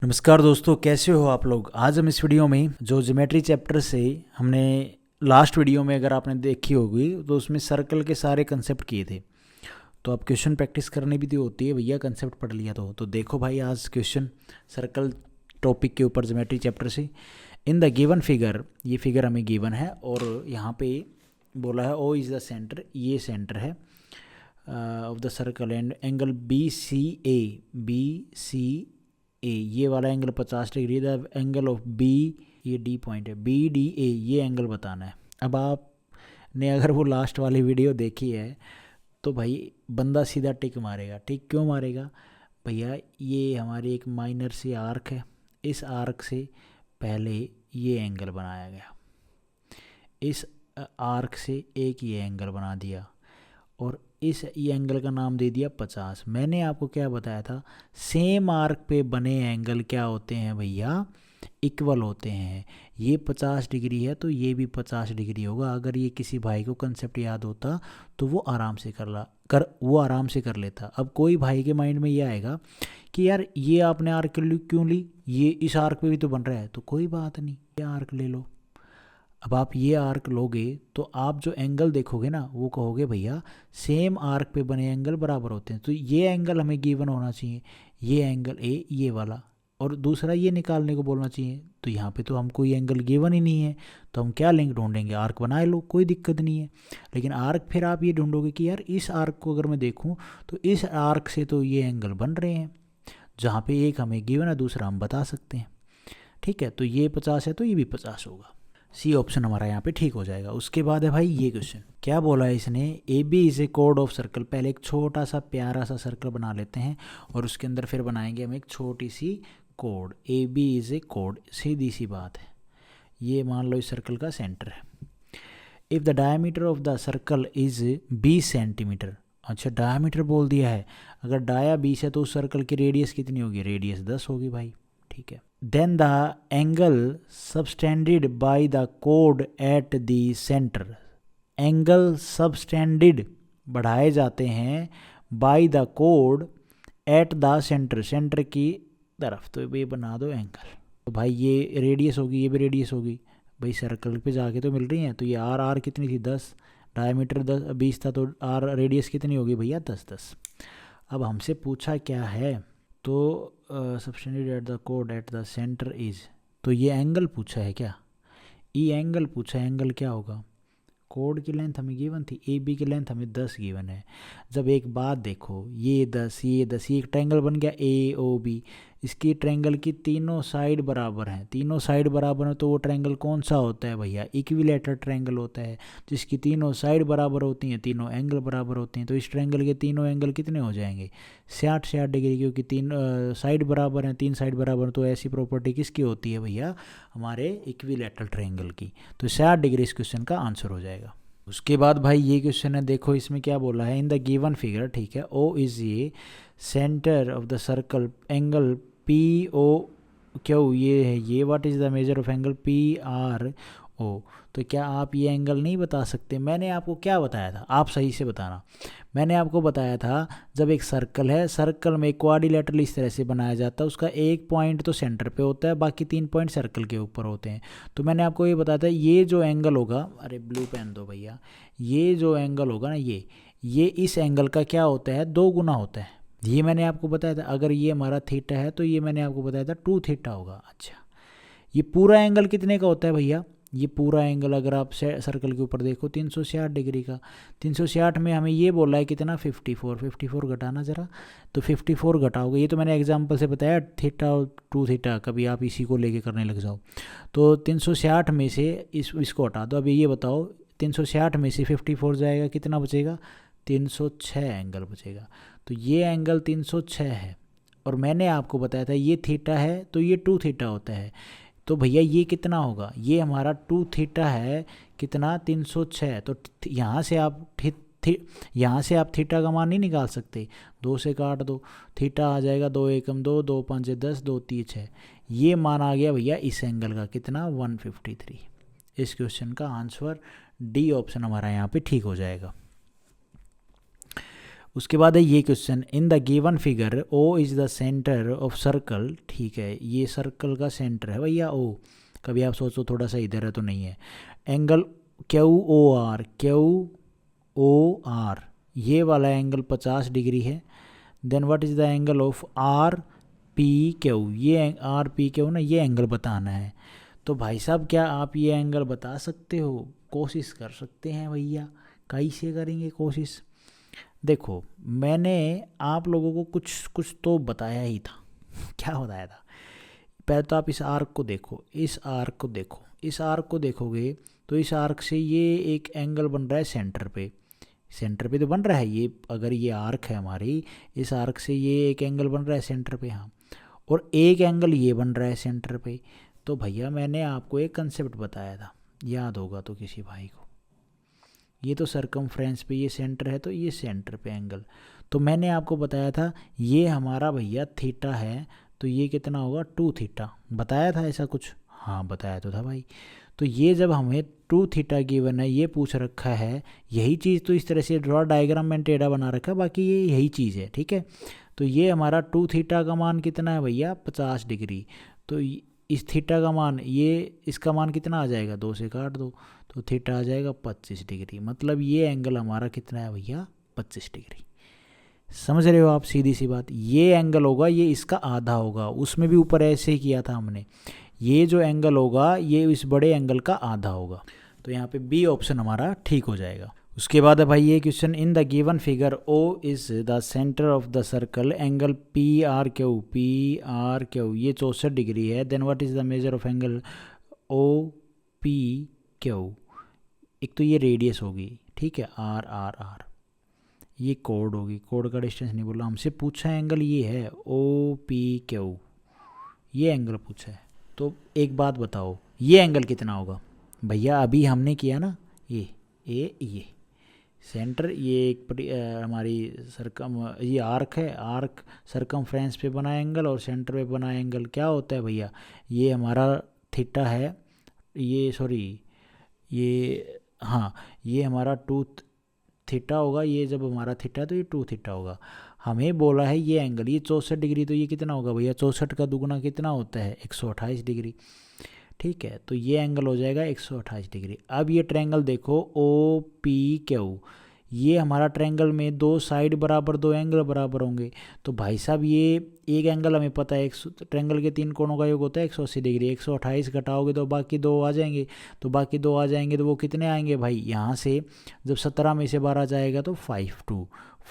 नमस्कार दोस्तों, कैसे हो आप लोग। आज हम इस वीडियो में जो ज्योमेट्री चैप्टर से हमने लास्ट वीडियो में अगर आपने देखी होगी तो उसमें सर्कल के सारे कंसेप्ट किए थे। तो अब क्वेश्चन प्रैक्टिस करनी भी तो होती है भैया, कंसेप्ट पढ़ लिया तो देखो भाई आज क्वेश्चन सर्कल टॉपिक के ऊपर ज्योमेट्री चैप्टर से। इन द गिवन फिगर, ये फिगर हमें गिवन है और यहाँ पे बोला है ओ इज़ द सेंटर, ये सेंटर है of the circle and angle B C A, ये वाला angle 50 degree, the angle of B, ये डी पॉइंट है, बी डी ए, ये एंगल बताना है। अब आपने अगर वो लास्ट वाली वीडियो देखी है तो भाई बंदा सीधा टिक मारेगा। टिक क्यों मारेगा भैया, ये हमारी एक माइनर सी आर्क है, इस आर्क से पहले ये एंगल बनाया गया, इस आर्क से एक ये एंगल बना दिया और इस ये एंगल का नाम दे दिया 50। मैंने आपको क्या बताया था, सेम आर्क पे बने एंगल क्या होते हैं भैया, इक्वल होते हैं। ये 50 डिग्री है तो ये भी 50 डिग्री होगा। अगर ये किसी भाई को कंसेप्ट याद होता तो वो आराम से आराम से कर लेता। अब कोई भाई के माइंड में ये आएगा कि यार ये आपने आर्क क्यों ली, ये इस आर्क पे भी तो बन रहा है, तो कोई बात नहीं, ये आर्क ले लो। अब आप ये आर्क लोगे तो आप जो एंगल देखोगे ना वो कहोगे भैया सेम आर्क पे बने एंगल बराबर होते हैं, तो ये एंगल हमें गिवन होना चाहिए, ये एंगल ए ये वाला, और दूसरा ये निकालने को बोलना चाहिए। तो यहाँ पे तो हमको ये एंगल गिवन ही नहीं है, तो हम क्या लिंक ढूंढेंगे, आर्क बना लो, कोई दिक्कत नहीं है। लेकिन आर्क फिर आप ये ढूंढोगे कि यार इस आर्क को अगर मैं देखूँ तो इस आर्क से तो ये एंगल बन रहे हैं, जहाँ पे एक हमें गिवन है दूसरा हम बता सकते हैं। ठीक है, तो ये 50 है तो ये भी 50 होगा। सी ऑप्शन हमारा यहाँ पे ठीक हो जाएगा। उसके बाद है भाई ये क्वेश्चन, क्या बोला है इसने, ए बी इज ए कोड ऑफ सर्कल। पहले एक छोटा सा प्यारा सा सर्कल बना लेते हैं और उसके अंदर फिर बनाएंगे हम एक छोटी सी code. A B is a code, सीधी सी बात है। ये मान लो इस सर्कल का सेंटर है। If the diameter of the circle is 20 centimetre, अच्छा डायमीटर बोल दिया है, अगर डाया 20 है तो उस सर्कल की रेडियस कितनी होगी, रेडियस 10 होगी भाई। ठीक है, then the angle subtended by the कोड at the centre, angle subtended बढ़ाए जाते हैं बाय द कोड एट द सेंटर, सेंटर की तरफ। तो ये बना दो एंगल, तो भाई ये रेडियस होगी, ये भी रेडियस होगी भाई, सर्कल पे जाके तो मिल रही हैं। तो ये आर आर कितनी थी 10, डायमीटर 20 था, तो आर रेडियस कितनी होगी भैया 10। अब हमसे पूछा क्या है, तो सबटेंडेड एट द कोड एट द सेंटर इज, तो ये एंगल पूछा है क्या, ई एंगल पूछा है। एंगल क्या होगा, कोड की लेंथ हमें गिवन थी, ए बी की लेंथ हमें 10 गिवन है। जब एक बात देखो, ये 10 ये 10, ये एक ट्रायंगल बन गया ए ओ बी, इसकी ट्रायंगल की तीनों साइड बराबर हैं, तीनों साइड बराबर हैं, तो वो ट्रायंगल कौन सा होता है भैया, इक्विलेटरल ट्रायंगल होता है, जिसकी तीनों साइड बराबर होती हैं, तीनों एंगल बराबर होते हैं। तो इस ट्रायंगल के तीनों एंगल कितने हो जाएंगे, 60 डिग्री, क्योंकि तीन साइड बराबर हैं, तीन साइड बराबर हैं, तो ऐसी प्रॉपर्टी किसकी होती है भैया, हमारे इक्विलेटरल ट्रायंगल की। तो 60 डिग्री इस क्वेश्चन का आंसर हो जाएगा। उसके बाद भाई ये क्वेश्चन है, देखो इसमें क्या बोला है, इन द गिवन फिगर, ठीक है, ओ इज ये centre of the circle, angle P O क्यों ये है, ये what is the measure of angle P R O. तो क्या आप ये एंगल नहीं बता सकते, मैंने आपको क्या बताया था, आप सही से बताना। मैंने आपको बताया था जब एक सर्कल है, सर्कल में क्वाड्रिलेटरल इस तरह से बनाया जाता है, उसका एक पॉइंट तो सेंटर पे होता है, बाकी 3 पॉइंट सर्कल के ऊपर होते हैं। तो मैंने आपको ये बताया था ये जो एंगल होगा, अरे ब्लू पेन दो भैया, ये जो एंगल होगा ना, ये इस एंगल का क्या होता है, 2 गुना होता है। ये मैंने आपको बताया था। अगर ये हमारा थीटा है तो ये मैंने आपको बताया था 2 थीटा होगा। अच्छा, ये पूरा एंगल कितने का होता है भैया, ये पूरा एंगल अगर आप सर्कल के ऊपर देखो 360 डिग्री का। 360 में हमें ये बोला है कितना, 54 घटाना ज़रा, तो 54 घटाओगे, ये तो मैंने एग्जांपल से बताया, थीटा और 2 थीटा, कभी आप इसी को लेके करने लग जाओ। तो 360 में से इसको हटा दो। अभी ये बताओ 360 में से 54 जाएगा, कितना बचेगा, 306 एंगल बचेगा। तो ये एंगल 306 है, और मैंने आपको बताया था ये थीटा है तो ये 2 थीटा होता है। तो भैया ये कितना होगा, ये हमारा 2 थीटा है, कितना 306। तो यहाँ से आप यहाँ से आप थीटा का मान नहीं निकाल सकते, 2 से काट दो, थीटा आ जाएगा 2 एकम 2, 2 5 10, 2 3 6। ये मान आ गया भैया इस एंगल का, कितना 153। इस क्वेश्चन का आंसर डी ऑप्शन हमारा यहाँ पे ठीक हो जाएगा। उसके बाद है ये question, in the given figure O is the centre of circle. ठीक है, ये सर्कल का सेंटर है भैया ओ। कभी आप सोचो थोड़ा सा इधर है तो नहीं है। एंगल क्यू ओ आर ये वाला एंगल 50 डिग्री है। Then what is the angle of R P Q, ये आर पी क्यू ना, ये एंगल बताना है। तो भाई साहब क्या आप ये एंगल बता सकते हो? कोशिश कर सकते हैं भैया। कैसे करेंगे कोशिश? देखो मैंने आप लोगों को कुछ तो बताया ही था। क्या बताया था? पहले तो आप इस आर्क को देखो, इस आर्क को देखो, इस आर्क को देखोगे तो इस आर्क से ये एक एंगल बन रहा है सेंटर पे। सेंटर पे तो बन रहा है ये, अगर ये आर्क है हमारी, इस आर्क से ये एक एंगल बन रहा है सेंटर पे। हाँ, और एक एंगल ये बन रहा है सेंटर पे। तो भैया मैंने आपको एक कंसेप्ट बताया था, याद होगा तो किसी भाई को। ये तो सरकमफ्रेंस पे ये सेंटर है, तो ये सेंटर पे एंगल। तो मैंने आपको बताया था ये हमारा भैया थीटा है, तो ये कितना होगा 2 थीटा। बताया था ऐसा कुछ? हाँ बताया तो था भाई। तो ये जब हमें 2 थीटा गिवन है, ये पूछ रखा है, यही चीज़ तो इस तरह से ड्रॉ डायग्राम में टेढ़ा बना रखा है, बाकी ये यही चीज़ है। ठीक है, तो ये हमारा 2 थीटा का मान कितना है भैया 50 डिग्री। तो इस थीटा का मान, ये इसका मान कितना आ जाएगा, 2 से काट दो तो थीटा आ जाएगा 25 डिग्री। मतलब ये एंगल हमारा कितना है भैया 25 डिग्री। समझ रहे हो आप? सीधी सी बात, ये एंगल होगा, ये इसका आधा होगा। उसमें भी ऊपर ऐसे ही किया था हमने। ये जो एंगल होगा ये इस बड़े एंगल का आधा होगा। तो यहाँ पे बी ऑप्शन हमारा ठीक हो जाएगा। उसके बाद है भाई ये question, in the given figure O is the centre of the circle, angle P R Q ये 64 डिग्री है। Then what is the measure of angle O P Q. एक तो ये रेडियस होगी, ठीक है, आर आर आर, ये कोड होगी, कोड का डिस्टेंस नहीं बोला, हमसे पूछा एंगल ये है ओ पी क्यू, ये एंगल पूछा है। तो एक बात बताओ ये एंगल कितना होगा भैया? अभी हमने किया ना ये सेंटर, ये एक हमारी ये आर्क है, आर्क सरकमफ्रेंस पे बना एंगल और सेंटर पे बना एंगल क्या होता है भैया? ये हमारा थीटा है, ये सॉरी ये, हाँ ये हमारा 2 थीटा होगा। ये जब हमारा थीटा तो ये 2 थीटा होगा। हमें बोला है ये एंगल, ये 64 डिग्री, तो ये कितना होगा भैया? 64 का दुगुना कितना होता है? 128 डिग्री। ठीक है, तो ये एंगल हो जाएगा 128 डिग्री। अब ये ट्रायंगल देखो ओ पी क्यू, ये हमारा ट्रायंगल में 2 साइड बराबर, 2 एंगल बराबर होंगे। तो भाई साहब ये एक एंगल हमें पता है, ट्रायंगल के 3 कोणों का योग होता है 180 डिग्री। 128 घटाओगे तो बाकी 2 आ जाएंगे, तो बाकी 2 आ जाएंगे तो वो कितने आएंगे भाई? यहाँ से जब 17 में से 12 जाएगा तो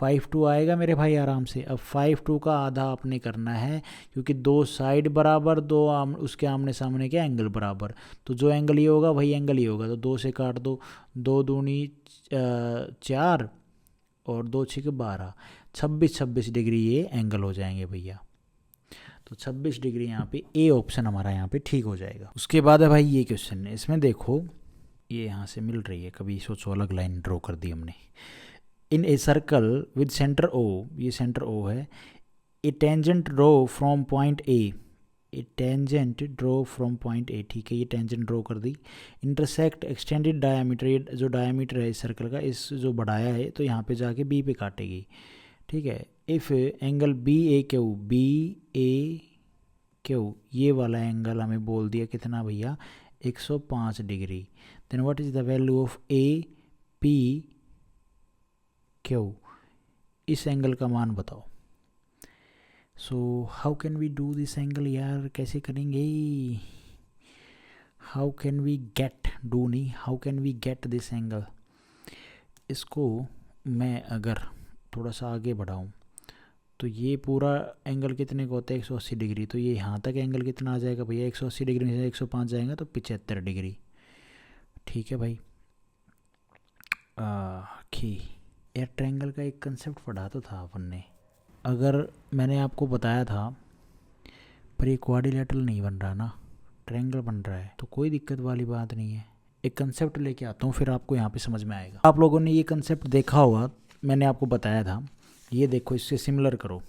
5 2 आएगा मेरे भाई आराम से। अब 5 2 का आधा आपने करना है, क्योंकि 2 साइड बराबर, 2 उसके आमने सामने के एंगल बराबर। तो जो एंगल ये होगा वही एंगल ये होगा, तो 2 से काट दो, 2 दूनी 4 और 2 6 12, 26 डिग्री ये एंगल हो जाएंगे भैया। तो 26 डिग्री यहाँ पे ए ऑप्शन हमारा यहाँ पे ठीक हो जाएगा। उसके बाद है भाई ये क्वेश्चन है, इसमें देखो ये यहाँ से मिल रही है, कभी सोचो अलग लाइन ड्रॉ कर दी हमने। In a circle with centre O, ये सेंटर ओ है, a tangent draw from point A, a tangent draw from point A, ठीक है, ये टेंजेंट ड्रॉ कर दी। इंटरसेक्ट एक्सटेंडेड डायामीटर, ये जो डायामीटर है इस सर्कल का, इस जो बढ़ाया है तो यहाँ पे जाके बी पे काटेगी। ठीक है, if angle B A Q, ये वाला एंगल हमें बोल दिया कितना भैया 105 degree. Then what is the value of A P Q, इस एंगल का मान बताओ। So how can we do this angle यार, कैसे करेंगे? How can we get, do नहीं, how can we get this angle? इसको मैं अगर थोड़ा सा आगे बढ़ाऊँ तो ये पूरा एंगल कितने का होता है 180 डिग्री। तो ये यहाँ तक एंगल कितना आ जाएगा भैया? 180 डिग्री में से 105 जाएगा तो 75 डिग्री। ठीक है भाई। एयर ट्रायंगल का एक कंसेप्ट पढ़ा तो था अपन ने, अगर मैंने आपको बताया था, पर ये क्वाड्रिलेटरल नहीं बन रहा ना, ट्रायंगल बन रहा है, तो कोई दिक्कत वाली बात नहीं है। एक कंसेप्ट लेके आता हूँ फिर आपको यहाँ पे समझ में आएगा। आप लोगों ने ये कंसेप्ट देखा होगा, मैंने आपको बताया था, ये देखो इससे सिमिलर करो।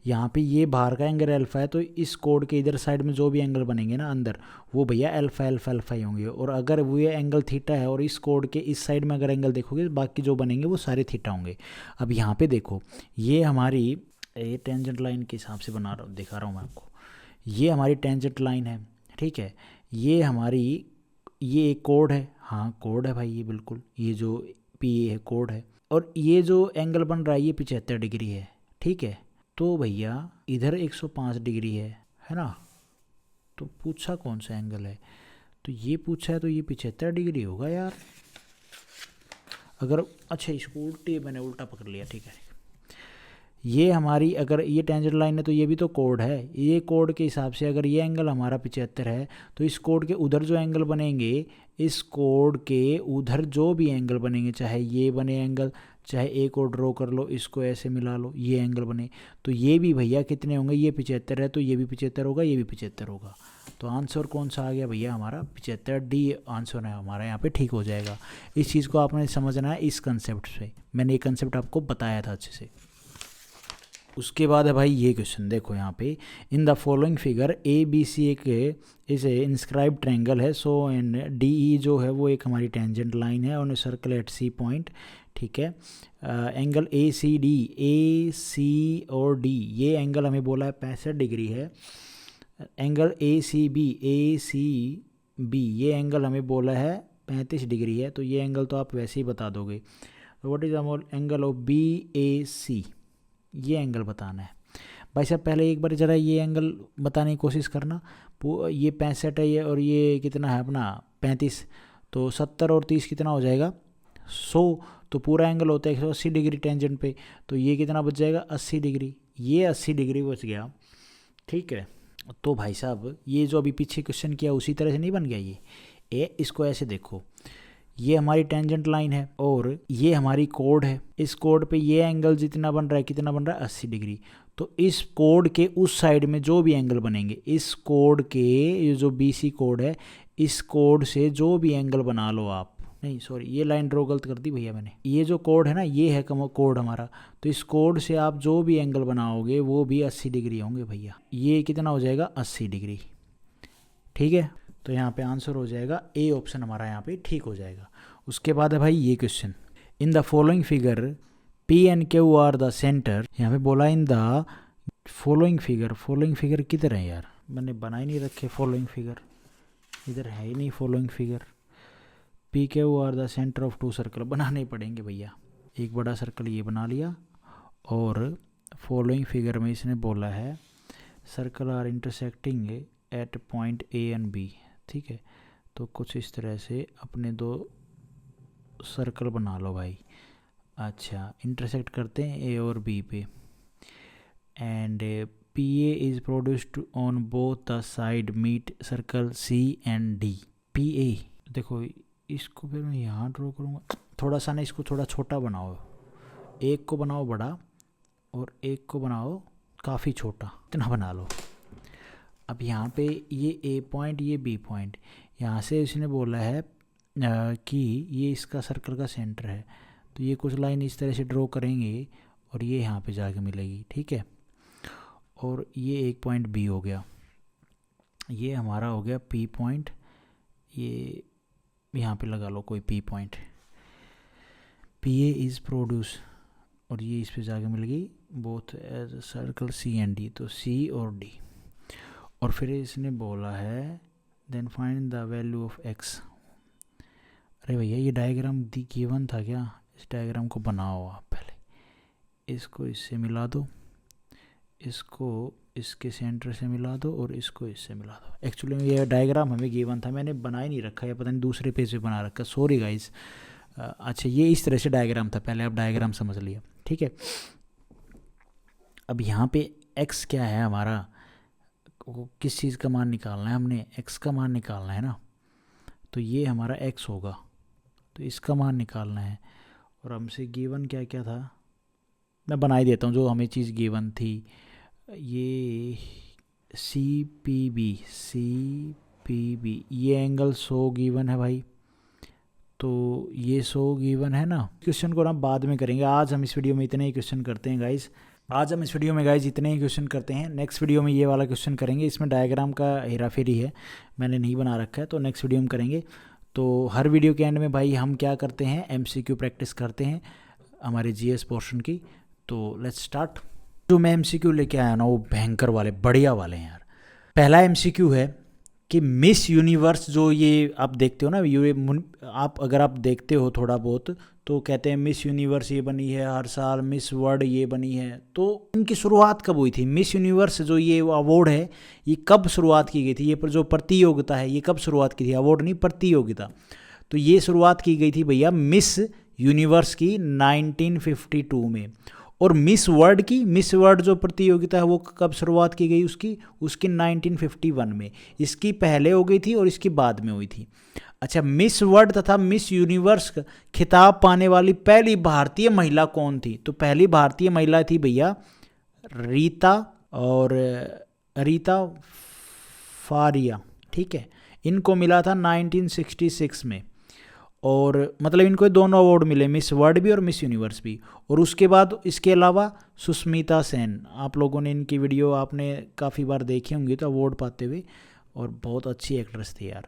यहाँ पे ये बाहर का एंगल अल्फा है, तो इस कोड के इधर साइड में जो भी एंगल बनेंगे ना अंदर, वो भैया अल्फा अल्फा अल्फा ही होंगे। और अगर वो ये एंगल थीटा है और इस कोड के इस साइड में अगर एंगल देखोगे, बाकी जो बनेंगे वो सारे थीटा होंगे। अब यहाँ पे देखो, ये हमारी ये टेंजेंट लाइन के हिसाब से बना रहा हूँ, दिखा रहा हूँ मैं आपको। ये हमारी टेंजेंट लाइन है, ठीक है। ये हमारी ये एक कोड है, हाँ कोड है भाई, ये बिल्कुल ये जो पी ए है कोड है। और ये जो एंगल बन रहा है ये 75 डिग्री है, ठीक है। तो भैया इधर 105 डिग्री है ना। तो पूछा कौन सा एंगल है, तो ये पूछा है, तो ये 75 डिग्री होगा यार। अगर अच्छा इसको उल्टे मैंने उल्टा पकड़ लिया, ठीक है। ये हमारी अगर ये टेंजेंट लाइन है तो ये भी तो कोड है, ये कोड के हिसाब से अगर ये एंगल हमारा 75 है, तो इस कोड के उधर जो एंगल बनेंगे, इस कोड के उधर जो भी एंगल बनेंगे, चाहे ये बने एंगल, चाहे एक और ड्रॉ कर लो, इसको ऐसे मिला लो, ये एंगल बने, तो ये भी भैया कितने होंगे, ये 75 है तो ये भी 75 होगा, ये भी 75 होगा। तो आंसर कौन सा आ गया भैया हमारा 75, डी आंसर है हमारा यहाँ पे, ठीक हो जाएगा। इस चीज़ को आपने समझना है इस कंसेप्ट से, मैंने ये कंसेप्ट आपको बताया था अच्छे से। उसके बाद है भाई ये क्वेश्चन देखो यहाँ पे, in the following figure A B C एक इस इंस्क्राइब ट्रायंगल है, सो एंड डी ई जो है वो एक हमारी टेंजेंट लाइन है on circle at C point, ठीक है। एंगल ए सी और डी, ये एंगल हमें बोला है 65 डिग्री है। एंगल ए सी बी ये एंगल हमें बोला है 35 डिग्री है, तो ये एंगल तो आप वैसे ही बता दोगे। What is the angle of B A C, ये एंगल बताना है भाई साहब। पहले एक बार ज़रा ये एंगल बताने की कोशिश करना। ये 65 है, ये और ये कितना है अपना 35, तो 70 और 30 कितना हो जाएगा 100। तो पूरा एंगल होता है 180 डिग्री टेंजेंट पे, तो ये कितना बच जाएगा 80 डिग्री, ये 80 डिग्री बच गया, ठीक है। तो भाई साहब ये जो अभी पीछे क्वेश्चन किया उसी तरह से नहीं बन गया ये इसको ऐसे देखो, ये हमारी टेंजेंट लाइन है और ये हमारी कोड है। इस कोड पे ये एंगल जितना बन रहा है, कितना बन रहा है 80 डिग्री। तो इस कोड के उस साइड में जो भी एंगल बनेंगे, इस कोड के ये जो BC कोड है, इस कोड से जो भी एंगल बना लो आप, नहीं सॉरी ये लाइन ड्रॉ गलत कर दी भैया मैंने, ये जो कोड है ना ये है कोड हमारा, तो इस कोड से आप जो भी एंगल बनाओगे वो भी 80 डिग्री होंगे भैया। ये कितना हो जाएगा 80 डिग्री, ठीक है। तो यहाँ पे आंसर हो जाएगा ए ऑप्शन हमारा यहाँ पे ठीक हो जाएगा। उसके बाद है भाई ये question, in the following figure P and Q are the centre, यहाँ पे बोला इन द फॉलोइंग फिगर किधर है यार, मैंने बना ही नहीं रखे फॉलोइंग फिगर, इधर है ही नहीं following figure. P Q are the centre of two circle बनाने पड़ेंगे भैया, एक बड़ा सर्कल ये बना लिया, और फॉलोइंग फिगर में इसने बोला है circle are intersecting at point A and B, ठीक है। तो कुछ इस तरह से अपने दो सर्कल बना लो भाई। अच्छा इंटरसेक्ट करते हैं ए और बी पे, and P A is produced on both the side meet circle C and D. P A देखो, इसको फिर मैं यहाँ ड्रॉ करूँगा, थोड़ा सा ना इसको थोड़ा छोटा बनाओ, एक को बनाओ बड़ा और एक को बनाओ काफ़ी छोटा, इतना बना लो। अब यहाँ पे ये ए पॉइंट ये बी पॉइंट, यहाँ से इसने बोला है कि ये इसका सर्कल का सेंटर है, तो ये कुछ लाइन इस तरह से ड्रॉ करेंगे और ये यहाँ पे जाके मिलेगी, ठीक है। और ये एक पॉइंट बी हो गया, ये हमारा हो गया पी पॉइंट, ये यहाँ पे लगा लो कोई P point. P A is produce और ये इस पे जाके मिल गई both edge circle C and D, तो सी और डी। और फिर इसने बोला है then find the value of x. अरे भैया ये डायग्राम दी गिवन था क्या, इस डायग्राम को बनाओ आप पहले, इसको इससे मिला दो, इसको इसके सेंटर से मिला दो और इसको इससे मिला दो। एक्चुअली में ये डायग्राम हमें गिवन था, मैंने बना ही नहीं रखा है, पता नहीं दूसरे पेज पे बना रखा, सॉरी गाइस। अच्छा ये इस तरह से डायग्राम था, पहले आप डायग्राम समझ लिया, ठीक है। अब यहाँ पे एक्स क्या है हमारा, किस चीज़ का मान निकालना है, हमने एक्स का मान निकालना है ना, तो ये हमारा एक्स होगा, तो इसका मान निकालना है। और हमसे गिवन क्या क्या था, मैं बना ही देता हूँ जो हमें चीज़ गिवन थी, ये सी पी बी ये एंगल 100 गिवन है भाई, तो ये 100 गिवन है ना। क्वेश्चन को ना बाद में करेंगे, आज हम इस वीडियो में इतने ही क्वेश्चन करते हैं गाइस। आज हम इस वीडियो में गाइज इतने ही क्वेश्चन करते हैं। नेक्स्ट वीडियो में ये वाला क्वेश्चन करेंगे, इसमें डायग्राम का हेरा फेरी है, मैंने नहीं बना रखा है, तो नेक्स्ट वीडियो में करेंगे। तो हर वीडियो के एंड में भाई हम क्या करते हैं, MCQ प्रैक्टिस करते हैं हमारे GS पोर्शन की। तो लेट्स स्टार्ट। जो मैं MCQ लेके आया ना वो भयंकर वाले बढ़िया वाले हैं यार। पहला MCQ है कि मिस यूनिवर्स जो ये आप देखते हो ना, ये आप अगर आप देखते हो थोड़ा बहुत तो कहते हैं मिस यूनिवर्स ये बनी है हर साल, मिस वर्ल्ड ये बनी है। तो इनकी शुरुआत कब हुई थी? मिस यूनिवर्स जो ये अवार्ड है ये कब शुरुआत की गई थी? ये जो प्रतियोगिता है ये कब शुरुआत की थी? अवार्ड नहीं, प्रतियोगिता। तो ये शुरुआत की गई थी भैया मिस यूनिवर्स की 1952 में। और मिस वर्ल्ड जो प्रतियोगिता है वो कब शुरुआत की गई उसकी 1951 में। इसकी पहले हो गई थी और इसकी बाद में हुई थी। अच्छा, मिस वर्ल्ड तथा मिस यूनिवर्स खिताब पाने वाली पहली भारतीय महिला कौन थी? तो पहली भारतीय महिला थी भैया रीता फारिया, ठीक है। इनको मिला था 1966 में, और मतलब इनको दोनों अवार्ड मिले, मिस वर्ल्ड भी और मिस यूनिवर्स भी। और उसके बाद इसके अलावा सुष्मिता सेन, आप लोगों ने इनकी वीडियो आपने काफ़ी बार देखी होंगी तो अवार्ड पाते हुए, और बहुत अच्छी एक्ट्रेस थी यार,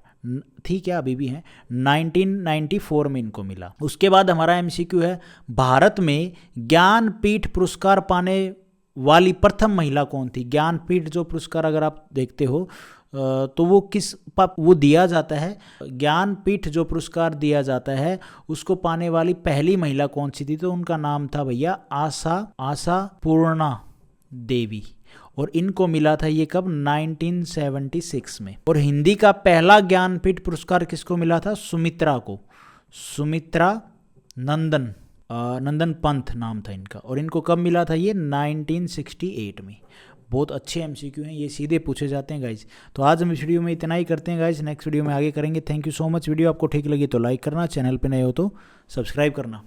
थी क्या, अभी भी हैं। 1994 में इनको मिला। उसके बाद हमारा MCQ है भारत में ज्ञानपीठ पुरस्कार पाने वाली प्रथम महिला कौन थी? ज्ञानपीठ जो पुरस्कार अगर आप देखते हो तो वो दिया जाता है, ज्ञानपीठ जो पुरस्कार दिया जाता है उसको पाने वाली पहली महिला कौन सी थी? तो उनका नाम था भैया आशा पूर्णा देवी, और इनको मिला था ये कब? 1976 में। और हिंदी का पहला ज्ञानपीठ पुरस्कार किसको मिला था? सुमित्रा को, सुमित्रा नंदन पंथ नाम था इनका, और इनको कब मिला था? ये 1968 में। बहुत अच्छे MCQ हैं, ये सीधे पूछे जाते हैं गाइज। तो आज हम इस वीडियो में इतना ही करते हैं गाइज, नेक्स्ट वीडियो में आगे करेंगे। Thank you so much. Video आपको ठीक लगी तो लाइक करना, चैनल पे नए हो तो सब्सक्राइब करना।